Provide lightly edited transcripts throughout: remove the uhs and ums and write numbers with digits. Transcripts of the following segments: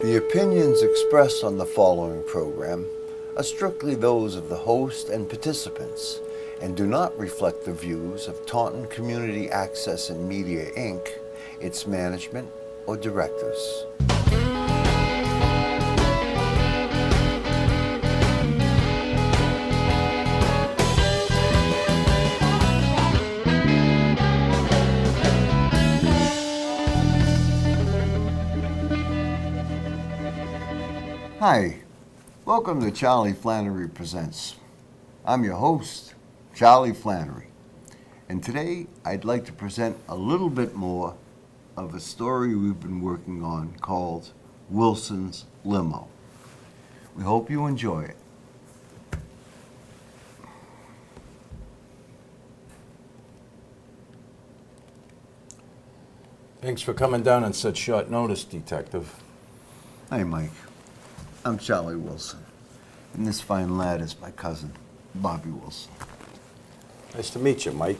The opinions expressed on the following program are strictly those of the host and participants and do not reflect the views of Taunton Community Access and Media, Inc., its management, or directors. Hi, welcome to Charlie Flannery Presents. I'm your host, Charlie Flannery, and today I'd like to present a little bit more of a story we've been working on called Wilson's Limo. We hope you enjoy it. Thanks for coming down on such short notice, Detective. Hi, Mike. I'm Charlie Wilson, and this fine lad is my cousin, Bobby Wilson. Nice to meet you, Mike.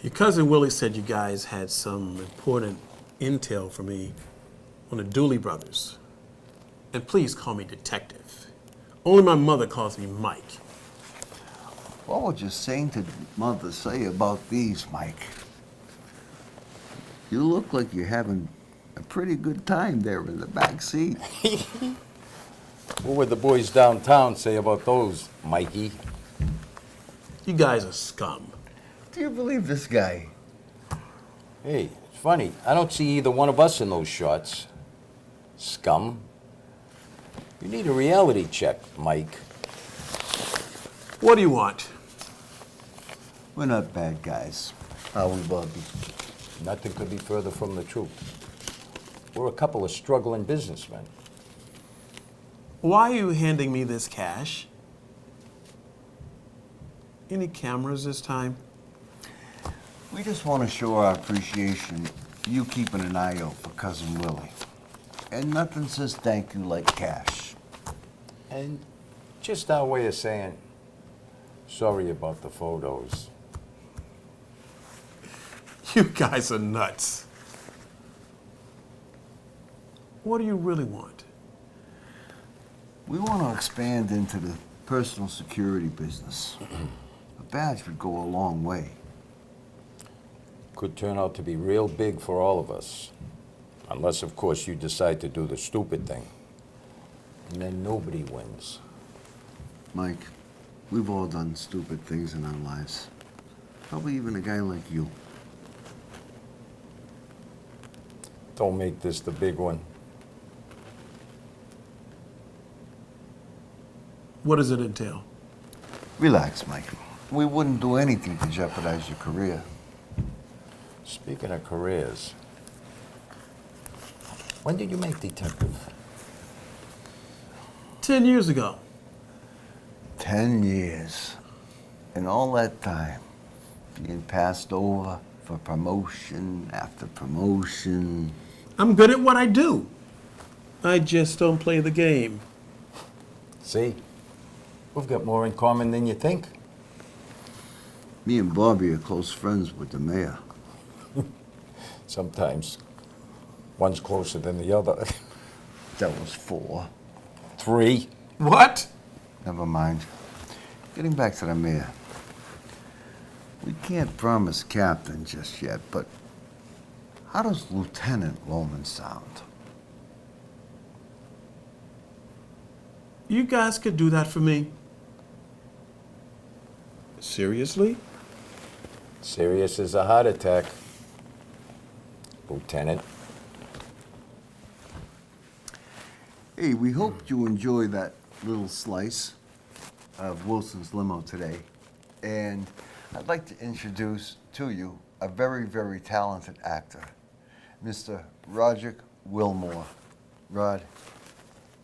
Your cousin Willie said you guys had some important intel for me on the Dooley brothers. And please call me Detective. Only my mother calls me Mike. What would your sainted mother say about these, Mike? You look like you're having a pretty good time there in the back seat. What would the boys downtown say about those, Mikey? You guys are scum. Do you believe this guy? Hey, it's funny. I don't see either one of us in those shots. Scum. You need a reality check, Mike. What do you want? We're not bad guys, are we, Bobby? Nothing could be further from the truth. We're a couple of struggling businessmen. Why are you handing me this cash? Any cameras this time? We just want to show our appreciation for you keeping an eye out for Cousin Willie. And nothing says thank you like cash. And just our way of saying sorry about the photos. You guys are nuts. What do you really want? We want to expand into the personal security business. A badge would go a long way. Could turn out to be real big for all of us. Unless, of course, you decide to do the stupid thing. And then nobody wins. Mike, we've all done stupid things in our lives. Probably even a guy like you. Don't make this the big one. What does it entail? Relax, Mike. We wouldn't do anything to jeopardize your career. Speaking of careers, when did you make detective? 10 years ago. 10 years. And all that time, being passed over for promotion after promotion. I'm good at what I do. I just don't play the game. See? We've got more in common than you think. Me and Bobby are close friends with the mayor. Sometimes one's closer than the other. That was 4. 3. What? Never mind. Getting back to the mayor. We can't promise captain just yet, but how does Lieutenant Loman sound? You guys could do that for me? Seriously? Serious as a heart attack, Lieutenant. Hey, we hope you enjoy that little slice of Wilson's Limo today. And I'd like to introduce to you a very, very talented actor, Mr. Roderick Wilmore. Rod,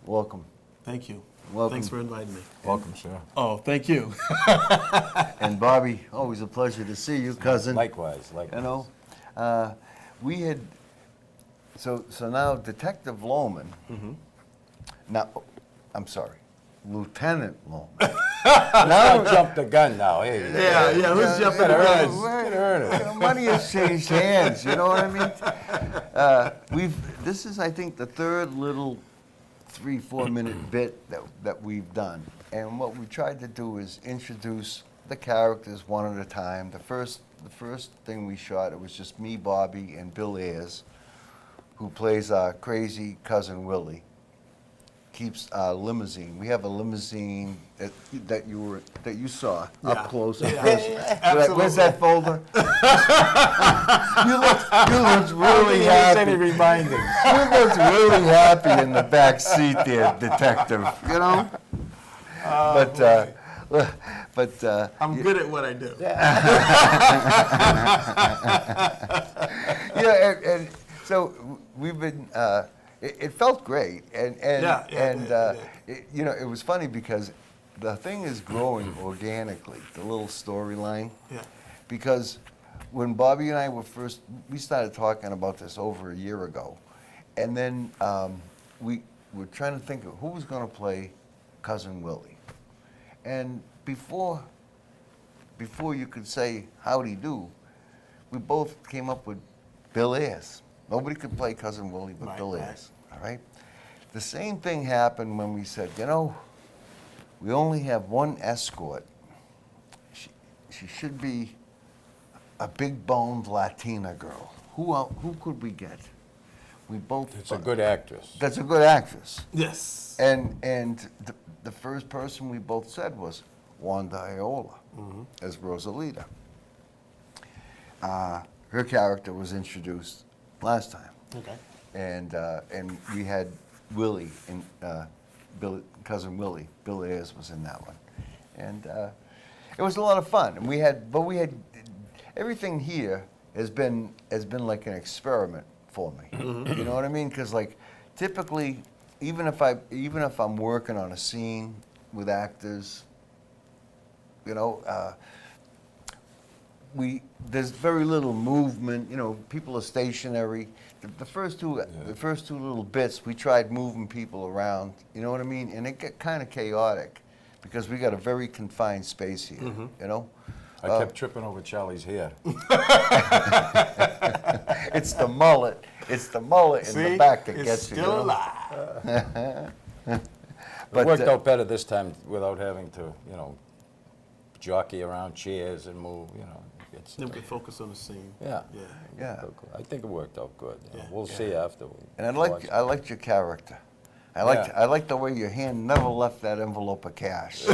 welcome. Thank you. Welcome. Thanks for inviting me. Welcome, sir. Oh, thank you. And Bobby, always a pleasure to see you, cousin. Likewise. You know, we had, so now Detective Loman, now, I'm sorry, Lieutenant Loman. Now jump the gun now. Hey, who's jumping Get around? Ernest. Money has changed hands, you know what I mean? This is, I think, the third little 3-4 minute bit that we've done. And what we tried to do is introduce the characters one at a time. The first thing we shot, it was just me, Bobby, and Bill Ayers, who plays our crazy cousin Willie. Keeps our limousine. We have a limousine that you saw up close. Yeah. Where's that folder? you looked really happy. Any reminders? You looked really happy in the back seat there, detective. You know. But I'm good at what I do. Yeah, and so we've been. It felt great, and you know, it was funny because the thing is growing organically, the little storyline. Yeah. Because when Bobby and I we started talking about this over a year ago, and then we were trying to think of who was going to play Cousin Willie, and before you could say howdy do, we both came up with Bill Ayers. Nobody could play Cousin Willie but Right, Bill right. Ayers, all right? The same thing happened when we said, you know, we only have one escort. She should be a big-boned Latina girl. Who could we get? We both. It's a good actress. That's a good actress. Yes. And the first person we both said was Wanda Iola as Rosalita. Her character was introduced last time, Okay. and we had Willie and cousin Willie. Bill Ayers was in that one, and it was a lot of fun. And we had everything here has been like an experiment for me. You know what I mean? Because like typically, even if I'm working on a scene with actors, you know. There's very little movement. You know, people are stationary. The first two little bits, we tried moving people around. You know what I mean? And it got kind of chaotic because we got a very confined space here. You know. I kept tripping over Charlie's hair. It's the mullet. It's the mullet in the back that it's gets you. still You know? alive. It worked out better this time without having to, you know, jockey around chairs and move, you know. Then we can focus on the scene. Yeah. Yeah. I think it worked out good. You know. Yeah. We'll see after. And I liked your character. I liked the way your hand never left that envelope of cash. No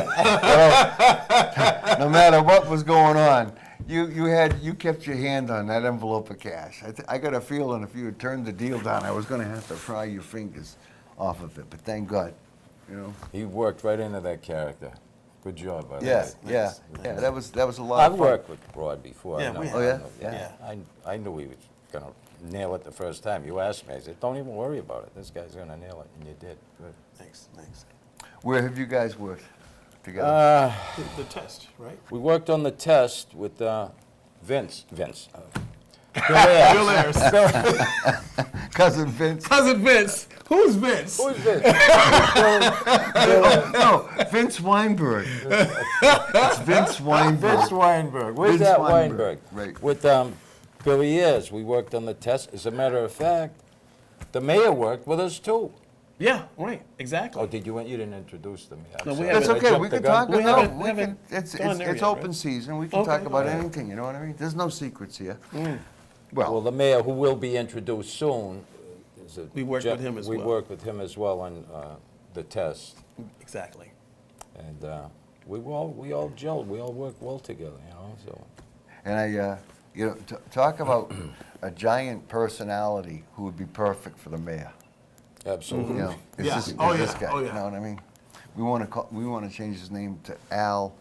matter what was going on, you kept your hand on that envelope of cash. I got a feeling if you had turned the deal down, I was going to have to pry your fingers off of it. But thank God, you know. He worked right into that character. Good job, by the way. Yeah. That was a lot I've of fun. worked with Rod before. Yeah, I know. we have. Oh, yeah? Yeah. I knew he was going to nail it the first time. You asked me. I said, don't even worry about it. This guy's going to nail it. And you did. Good. Thanks. Where have you guys worked together? The test, right? We worked on the test with Vince. Bill Ayers. Cousin Vince. Cousin Vince. Who's Vince? Who's Vince? No, Vince Weinberg. It's Vince Weinberg. Vince Weinberg. Where's Vince that Weinberg, Weinberg? right. With Billy Ayers, we worked on the test. As a matter of fact, the mayor worked with us too. Yeah, right. Exactly. Oh, you didn't introduce them yet? No, we Sorry. haven't. That's I okay. jumped We the can gun. talk. We No, haven't- we we haven't can. It's gone there it's yet, open right? season. We can Okay, talk about okay. anything. You know what I mean? There's no secrets here. Well, the mayor, who will be introduced soon, is a We worked with him as We well. worked with him as well on the test, Exactly. and we all gelled. We all worked well together, you know. So And talk about a giant personality who would be perfect for the mayor. absolutely. You know, it's Yeah. this, Oh, it's this yeah. guy. Oh, yeah. You know what I mean? We want to change his name to Al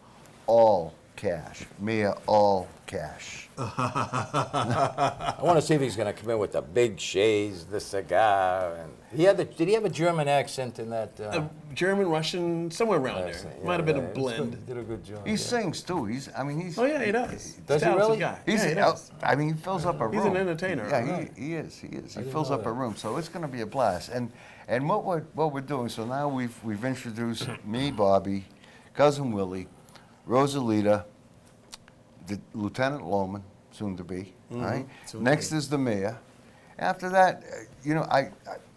All Cash. Mayor All Cash. I want to see if he's going to come in with the big shades, the cigar, and did he have a German accent in that? German, Russian, somewhere around there. accent? Might have been Yeah, a it's blend. good. Did a good job. He yeah. sings too. He's. Oh yeah, he does. Does he Talented really? Guy. He's. Yeah, he does. I mean, he fills up a room. He's an entertainer, Yeah, right. he is. He didn't fills know up a that. room, so it's going to be a blast. And what we're doing. So now we've introduced me, Bobby, cousin Willie, Rosalita, the Lieutenant Loman, soon to be. All right. Soon to Next be. is the mayor, After that, I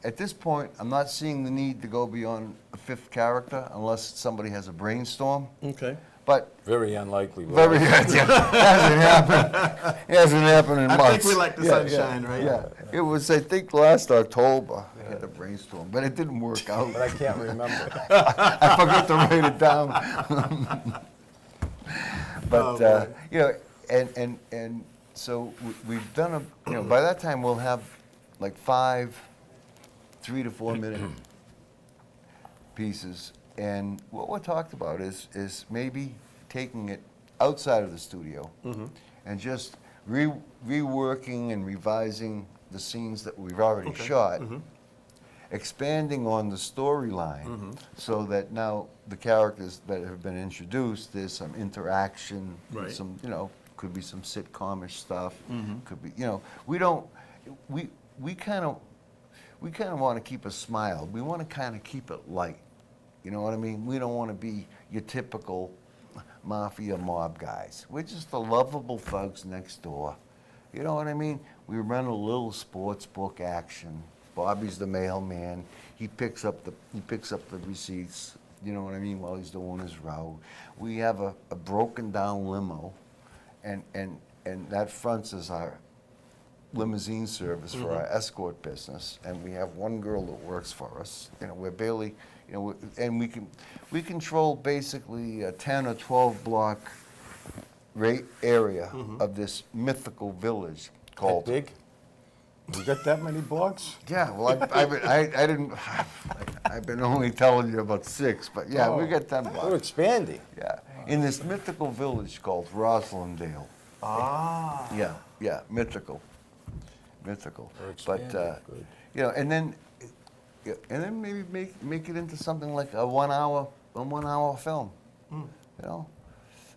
at this point, I'm not seeing the need to go beyond a fifth character unless somebody has a brainstorm. Okay. But Very unlikely. very, Ross. hasn't happened. Hasn't happened in I months. think we like the sunshine, right? Yeah, it was, I think, last October. I had the brainstorm, but it didn't work out. But I can't remember. I forgot to write it down. But and so we've done by that time we'll have like 5 3 to 4 minute pieces, and what we talked about is maybe taking it outside of the studio and just reworking and revising the scenes that we've already shot. Expanding on the storyline so that now the characters that have been introduced, there's some interaction, Right. some, could be some sitcomish stuff, could be, we kind of want to keep a smile. We want to kind of keep it light. You know what I mean? We don't want to be your typical mafia mob guys. We're just the lovable thugs next door. You know what I mean? We run a little sports book action. Bobby's the mailman. He picks up the receipts. You know what I mean? While he's doing his route, we have a broken down limo, and that fronts as our limousine service for our escort business. And we have one girl that works for us. We're barely, and we control basically a 10 or 12 block area of this mythical village That called. big? You got that many blocks? Yeah, well, I didn't. I've been only telling you about 6, but yeah, we got 10 We're blocks. expanding. Yeah, in this mythical village called Roslindale. Ah. Yeah, mythical. We're But expanding. Good. and then maybe make it into something like a 1 hour film.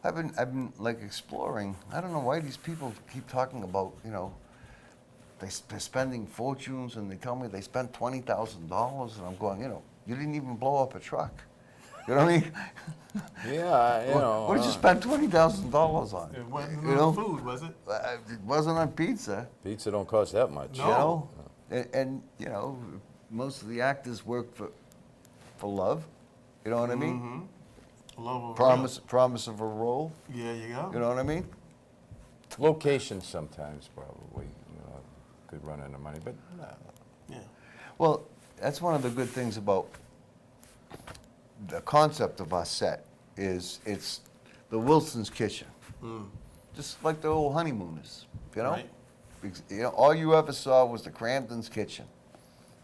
I've been like exploring. I don't know why these people keep talking about they're spending fortunes, and they tell me they spent $20,000, and I'm going, you didn't even blow up a truck. You know what I mean? Yeah, What did you spend $20,000 on? It wasn't You know? on food, was it? It wasn't on pizza. Pizza don't cost that much. No. And most of the actors work for love. You know what I mean? Love of Promise of a role. Yeah, you go. You know what I mean? Location sometimes probably could run into money, but no. Yeah. Well, that's one of the good things about the concept of our set is it's the Wilson's kitchen, just like the old honeymooners, Right. Because, all you ever saw was the Crampton's kitchen,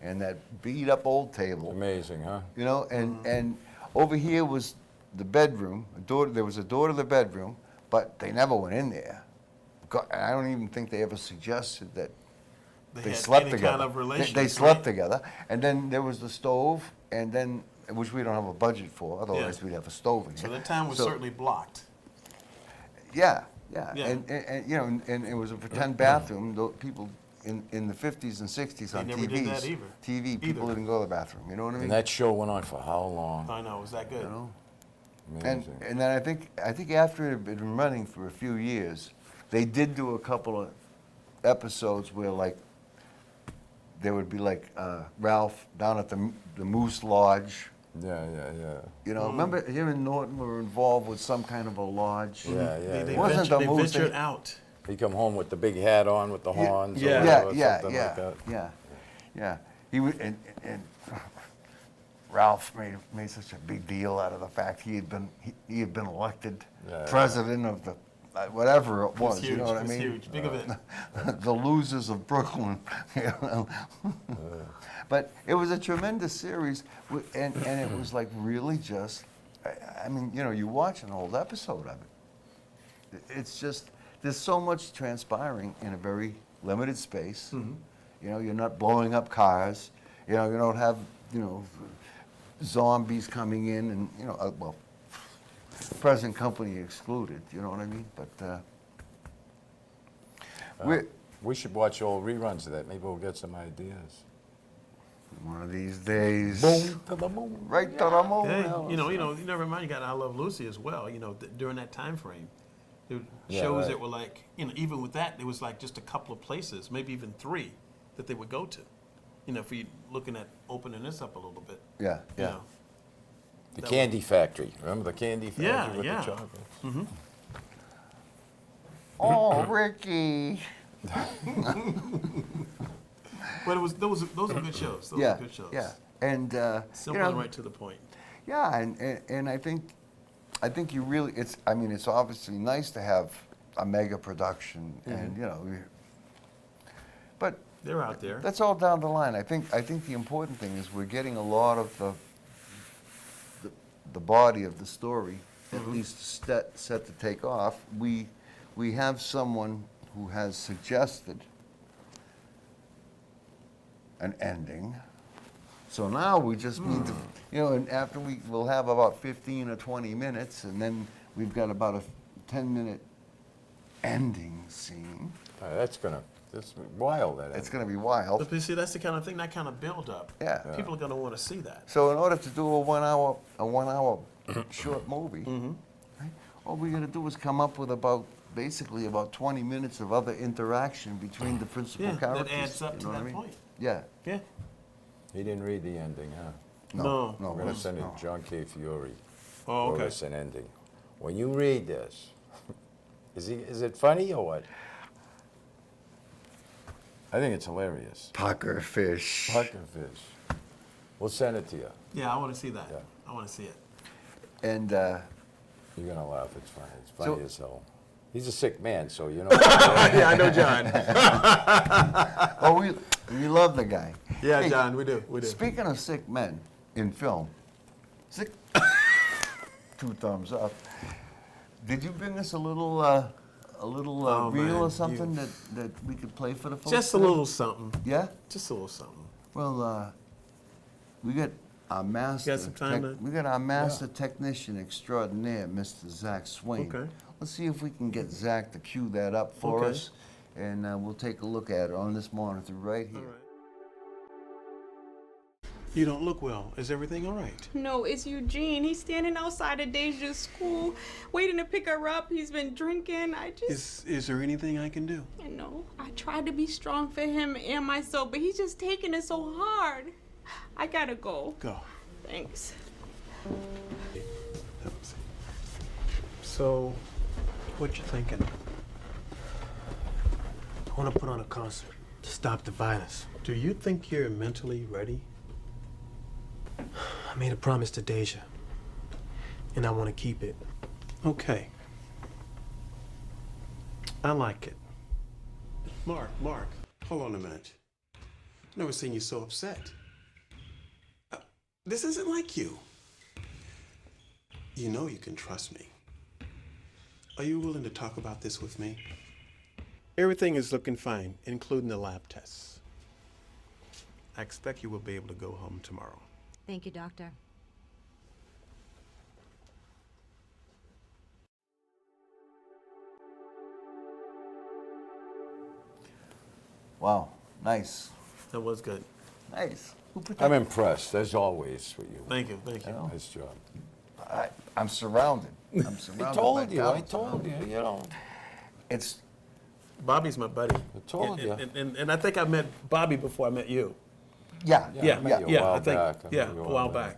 and that beat up old table. Amazing, huh? And over here was the bedroom. There was a door to the bedroom, but they never went in there. I don't even think they ever suggested that they had slept any together. kind of relationship, They slept right? together, and then there was the stove, and then which we don't have a budget for. Otherwise, Yeah. we'd have a stove in So here. that time was So- certainly blocked. Yeah. Yeah. And it was a pretend bathroom. People in the 50s and 60s They on never TVs, did that either. TV, people Either. didn't go to the bathroom. You know what I mean? And that show went on for how long? I know, was that good? Amazing. And then I think after it had been running for a few years, they did do a couple of episodes where there would be Ralph down at the Moose Lodge. Yeah. Remember him and Norton were involved with some kind of a lodge. Yeah, They Wasn't the ventured, most- they ventured out. He come home with the big hat on with the horns or Yeah. whatever, Yeah. something like that. Yeah. He would, and Ralph made such a big deal out of the fact he had been elected Yeah. president of the whatever it was. It's huge. You know what I It's mean? huge. Big event. The losers of Brooklyn. But it was a tremendous series, and it was really just. I mean, you watch an old episode of it. It's just there's so much transpiring in a very limited space. You're not blowing up cars. You don't have zombies coming in, and present company excluded. You know what I mean? But We should watch old reruns of that. Maybe we'll get some ideas. one of these days, Boom to the moon. right to the moon. Hey, Alice. you never mind. You got I Love Lucy as well. During that time frame, there were Yeah, shows right. that were even with that, it was just a couple of places, maybe even 3, that they would go to. You know, if you're looking at opening this up a little bit. Yeah, You yeah. know. The That candy factory. Remember the candy factory Yeah, with yeah. the chocolates? Oh, Ricky. But those are good shows. Those Yeah, are good shows. yeah. And, Simple you know, and right to the point. yeah, and I think you really, it's obviously nice to have a mega production and, you know, but They're out there. that's all down the line. I think the important thing is we're getting a lot of the body of the story at least set to take off. We have someone who has suggested an ending. So now we just need to, you know, and after we'll have about 15 or 20 minutes, and then we've got about a 10-minute ending scene. That's wild. It's going to be wild. But you see, that's the kind of thing, that kind of build up. Yeah. People are going to want to see that. So in order to do a one hour short movie, right, all we got to do is come up with basically about 20 minutes of other interaction between the principal Yeah, characters. that adds up you to know what that I mean? point. Yeah. Yeah. He didn't read the ending, huh? No. No. We're going to it's- send it no. to John K. Fiore. Oh, Wrote okay. us an ending. When you read this, is it funny or what? I think it's hilarious. Pucker fish. Fucking fish. We'll send it to you. Yeah, I want to see that. Yeah. I want to see it. And You're gonna laugh. It's funny. It's funny So- as hell. He's a sick man, so you know. Yeah, I know John. we love the guy. Yeah, Hey, John, we do. We do. Speaking of sick men in film, sick. 2 thumbs up. Did you bring us a little Oh, reel man, or something that we could play for the folks? Just a today? little something. Yeah. Just a little something. Well, we got our master. some time to- We got our master technician extraordinaire, Mr. Zach Swain. Okay. Let's see if we can get Zach to cue that up for Okay. us, and we'll take a look at it on this monitor right here. All right. You don't look well. Is everything all right? No, it's Eugene. He's standing outside of Deja's school, waiting to pick her up. He's been drinking. Is there anything I can do? I know. I tried to be strong for him and myself, but he's just taking it so hard. I gotta go. Go. Thanks. So, what you thinking? I want to put on a concert to stop the violence. Do you think you're mentally ready? I made a promise to Deja, and I want to keep it. Okay. I like it. Mark, hold on a minute. Never seen you so upset. This isn't like you. You know you can trust me. Are you willing to talk about this with me? Everything is looking fine, including the lab tests. I expect you will be able to go home tomorrow. Thank you, Doctor. Wow, nice, That was good. nice. Who put that? I'm impressed, as always, with you. Thank you, thank you. Nice job. I'm surrounded. I'm surrounded. I told by you. I talent. told you. You know. It's Bobby's my buddy. I told and, ya. And I think I met Bobby before I met you. yeah. Yeah, I met you a yeah, while I think- back. I met yeah, you a while back.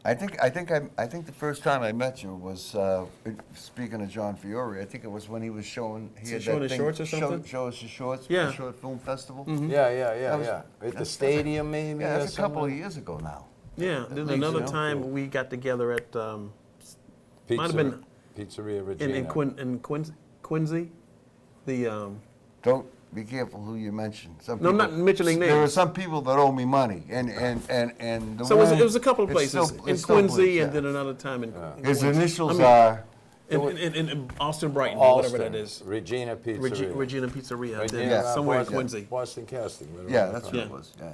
I think the first time I met you was speaking of John Fiore. I think it was when he was showing. He he had showing that his thing, shorts or something? Show us your shorts. Yeah. The short film festival. Yeah. was- At the that's- stadium, maybe. Yeah, or that's a couple of something? years ago now. Yeah, then least, another you know. time we got together at Pizza, might have been Pizzeria Regina. in Quincy. The Don't be careful who you mention. Some No, I'm not mentioning There are names. some people that owe me money, and the so it one- was a couple of it's places still- in it's still Quincy, police, and yeah. then another time in His Quincy. initials I mean, are. in Austin Brighton, or whatever that is. Regina Pizzeria. Regina Pizzeria. Right then there, somewhere in Boston, Quincy. Boston Casting. right Yeah, around that's the what Yeah. it was. Yeah,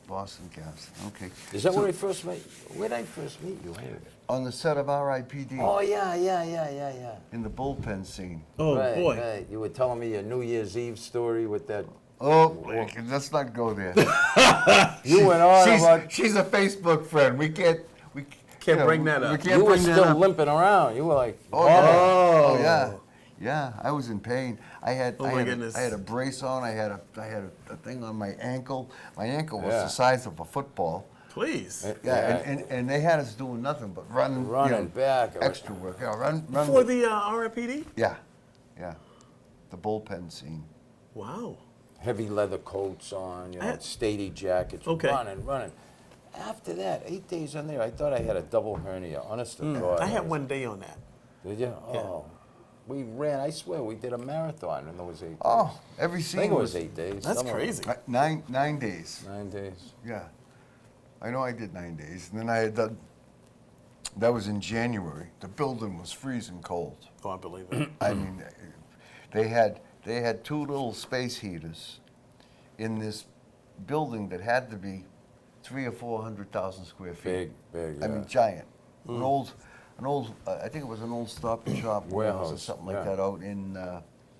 Boston Casting. Okay. Is that where I first met? Where did I first meet you? On the set of R.I.P.D. Oh yeah. in the bullpen scene. Oh right, boy. Right. You were telling me your New Year's Eve story with that. Oh, let's not go there. You went on about. She's a Facebook friend. We can't. Can't bring that up. We can't You were bring that still up. limping around. You were like. Oh, yeah. Yeah, I was in pain. I had, Oh I, my had goodness. I had a brace on. I had a thing on my ankle. My ankle was Yeah. the size of a football. Please. Yeah, and they had us doing nothing but running, Running back. extra work. Yeah, run. For the RIPD? Yeah, yeah, the bullpen scene. Wow. Heavy leather coats on, I- statey jackets, Okay. running. After that, 8 days on there, I thought I had a double hernia, honest to God. I had 1 day on that. Did you? Oh. We ran, I swear, we did a marathon in those 8 days. Oh, every I scene think it was 8 days. That's somewhere. crazy. 9 days. 9 days. Yeah, I know I did 9 days, and then I had done. That was in January. The building was freezing cold. Oh, I believe it. I mean, they had 2 little space heaters in this building that had to be 300,000 or 400,000 square feet. Big, I yeah. mean, giant. An old. I think it was an old Stop and Shop warehouse or Warehouse, something like yeah. that out in.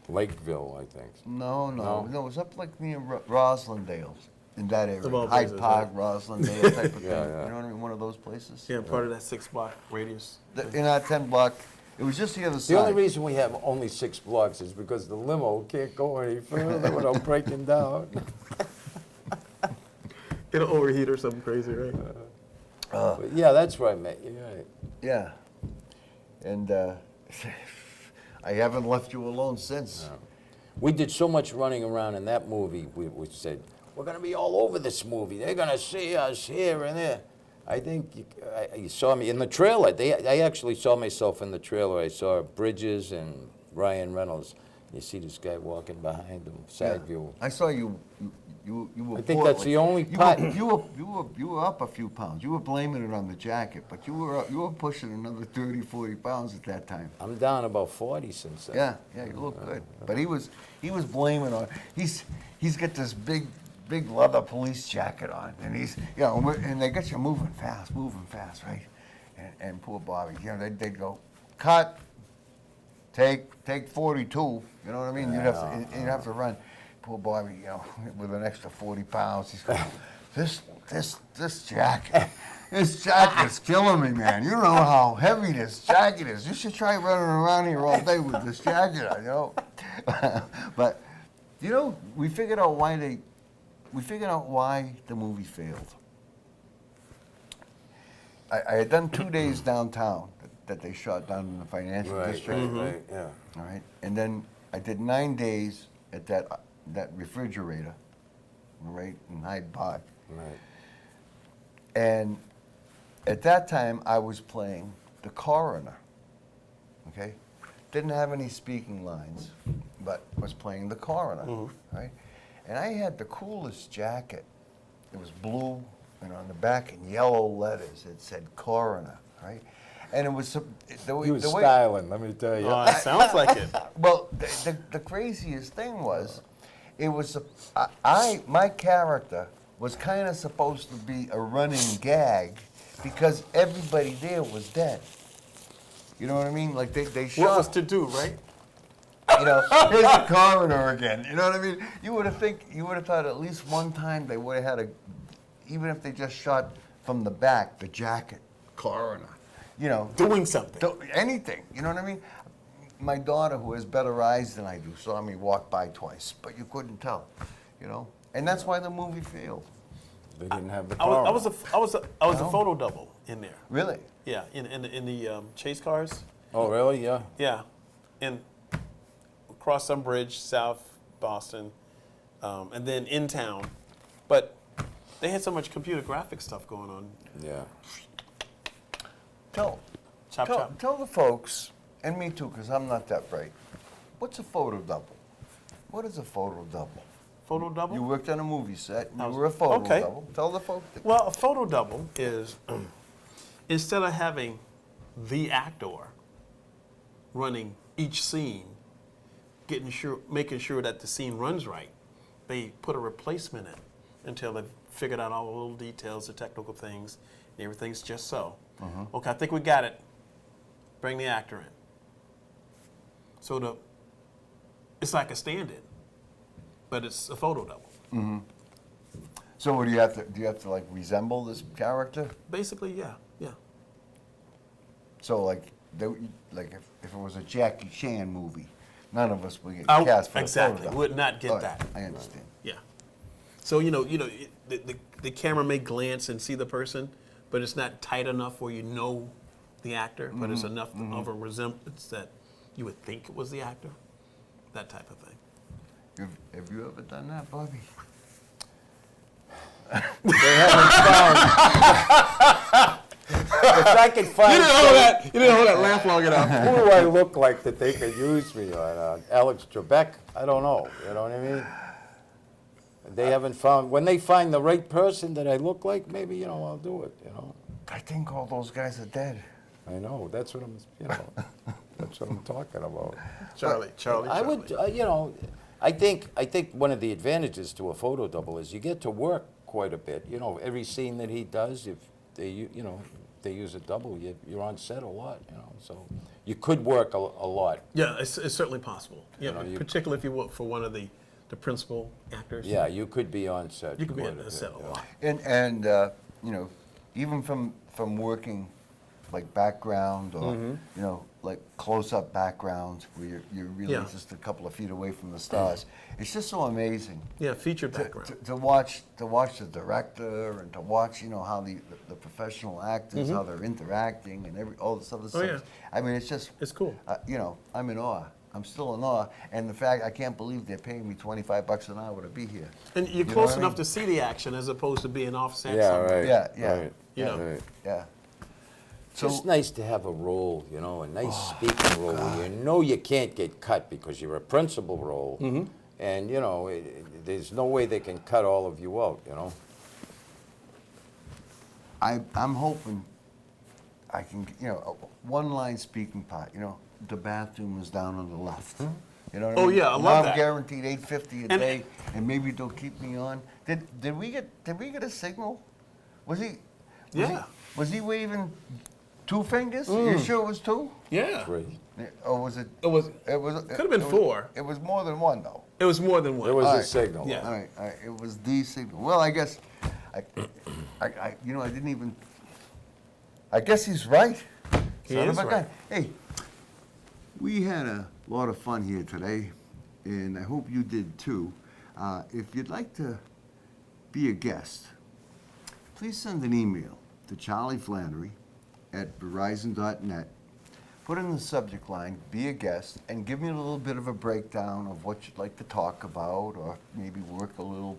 Lakeville, I think. No, No? it was up like near Roslindale, in that area. Of all Hyde places, Park, right? Roslindale type of thing. Yeah. You know what I mean? One of those places. Yeah, part of that 6-block radius. In our 10 block, it was just the other side. The only reason we have only 6 blocks is because the limo can't go any further without breaking down. It'll overheat or something crazy, right? But yeah, that's where I met you. Right. Yeah. And I haven't left you alone since. We did so much running around in that movie. We said, we're going to be all over this movie. They're going to see us here and there. I think you saw me in the trailer. I actually saw myself in the trailer. I saw Bridges and Ryan Reynolds. You see this guy walking behind them, side view. I saw you. You were. I think that's the only part. You were up a few pounds. You were blaming it on the jacket, but you were pushing another 30, 40 pounds at that time. I'm down about 40 since then. Yeah, you look good. But he was blaming on. He's got this big leather police jacket on, and and they get you moving fast, right? And poor Bobby, they'd go, cut, take 42. You know what I mean? You'd have to run. Poor Bobby, with an extra 40 pounds, he's going, this jacket. This jacket's killing me, man. You know how heavy this jacket is. You should try running around here all day with this jacket on, But, we figured out why the movie failed. I had done 2 days downtown that they shot down in the financial district. Right, yeah. All right, and then I did 9 days at that refrigerator, right in Hyde Park. Right. And at that time, I was playing the coroner. Okay, didn't have any speaking lines, but was playing the coroner. Right, and I had the coolest jacket. It was blue, and on the back in yellow letters it said coroner. Right. And it was the way. He was styling, let me tell you. Oh, it sounds like it. Well, the craziest thing was, it was my character was kind of supposed to be a running gag, because everybody there was dead. You know what I mean? Like they shot. What was to do, right? Here's the coroner again. You know what I mean? You would have thought at least one time they would have had even if they just shot from the back, the jacket, coroner. Doing something. Anything. You know what I mean? My daughter, who has better eyes than I do, saw me walk by twice, but you couldn't tell. And that's why the movie failed. They didn't have the I car. was a photo double in there. Really? Yeah, in the chase cars. Oh, really? Yeah. Yeah, and across some bridge, South Boston, and then in town. But they had so much computer graphic stuff going on. Yeah. Chop, chop. Tell the folks, and me too, because I'm not that bright. What's a photo double? What is a photo double? Photo double? You worked on a movie set. I You was- were a photo okay. double. Tell the folks. Well, a photo double is instead of having the actor running each scene, making sure that the scene runs right, they put a replacement in until they've figured out all the little details, the technical things, and everything's just so. Okay, I think we got it. Bring the actor in. So it's like a stand-in, but it's a photo double. So what do you have to like resemble this character? Basically, yeah. So if it was a Jackie Chan movie, none of us would get I- cast for exactly, the photo. would not get All right, that. I understand. Yeah. So the camera may glance and see the person, but it's not tight enough where you know the actor, but it's enough of a resemblance that you would think it was the actor. That type of thing. Have you ever done that, Bobby? They haven't found. If I could find. You didn't hold that laugh long enough. Who do I look like that they could use me on? Alex Trebek? I don't know. You know what I mean? They haven't found. When they find the right person that I look like, maybe I'll do it. I think all those guys are dead. I know. That's what I'm. That's what I'm talking about. Charlie. I would. I think one of the advantages to a photo double is you get to work quite a bit. Every scene that he does, if they they use a double, you're on set a lot. So you could work a lot. Yeah, it's certainly possible. Yeah, know, particularly if you work for one of the principal actors. Yeah, you could be on set. You could be quite on a the set a bit, lot. And even from working like background or like close-up backgrounds where you're really Yeah. just a couple of feet away from the stars, it's just so amazing Yeah, featured to, background. to watch the director and to watch how the professional actors how they're interacting and all this other stuff. yeah. I mean, it's just It's cool. I'm in awe. I'm still in awe, and the fact I can't believe they're paying me $25 an hour to be here. And you're You know close what I enough mean? to see the action as opposed to being offset Yeah, somewhere. right. Yeah. Right. You know. Right. Yeah. It's just nice to have a role, a nice speaking role where you can't get cut because you're a principal role, and there's no way they can cut all of you out. I'm hoping I can, one-line speaking part. The bathroom is down on the left. You know what I Oh, mean? yeah, I love Now that. I'm guaranteed $8.50 a And- day, and maybe they'll keep me on. Did we get a signal? Was he? Yeah. Was he waving two fingers? You sure it was two? Yeah. Great. Or was it? It was. It was. Could have been four. It was more than one, though. It was more than one. There was All a right. signal. Yeah. All right. It was the signal. Well, I guess, I didn't even. I guess he's right. He Son is of a right. gun. Hey, we had a lot of fun here today, and I hope you did too. If you'd like to be a guest, please send an email to charlieflannery@verizon.net. Put in the subject line, be a guest, and give me a little bit of a breakdown of what you'd like to talk about, or maybe work a little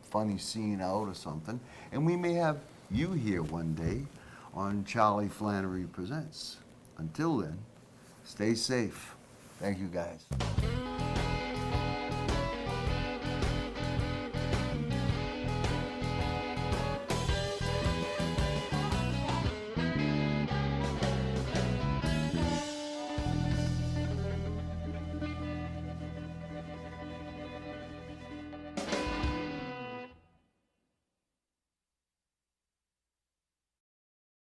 funny scene out or something. And we may have you here one day on Charlie Flannery Presents. Until then, stay safe. Thank you, guys.